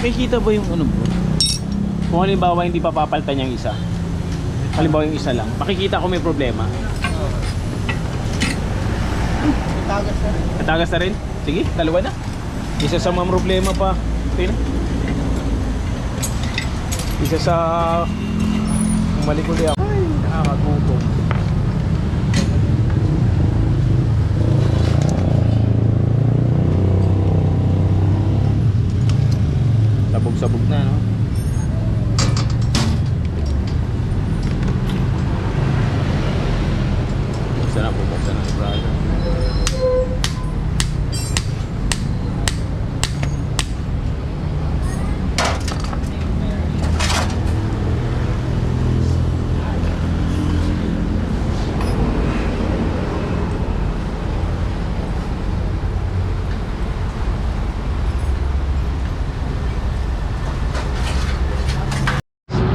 Makikita ba yung ano bro? Kung halimbawa hindi pa papalitan yung isa. Halimbawa yung isa lang. Makikita ko may problema. Tagas na rin. Natagas na rin? Sige, dalawa na. Isa sa mga problema pa. Okay na. Isa sa malikuli ako. Ay, nakakagutom. Sabog-sabog na, no? Buksan na, brother.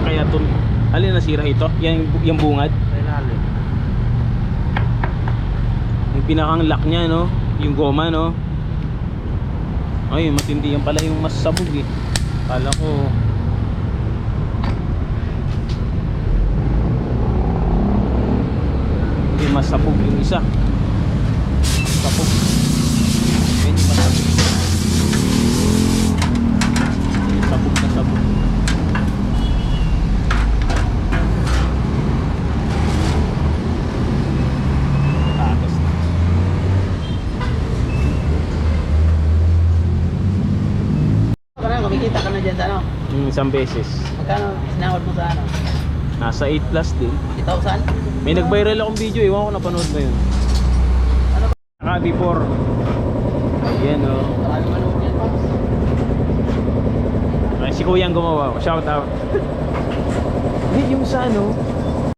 Kaya to, alin nasira ito? Yung bungad? Yung pinakang lock niya, no? Yung goma, no? Ay, matindi yan pala yung mas sabog eh. Kala ko hindi mas sabog yung isa. Sabog. Yan yung mas sabog. Sabog na sabog. Kumikita ka na dyan sa ano? Isang beses. Magkano sinahod mo sa ano? Nasa 8 plus din. 8,000? May nag-viral akong video, iwan ko napanood ba yun? Ano ba? Naka before. Ayan o. Marami manood yan, Pops. Ay, si Kuyang gumawa. Shout out. Hindi yung sa ano,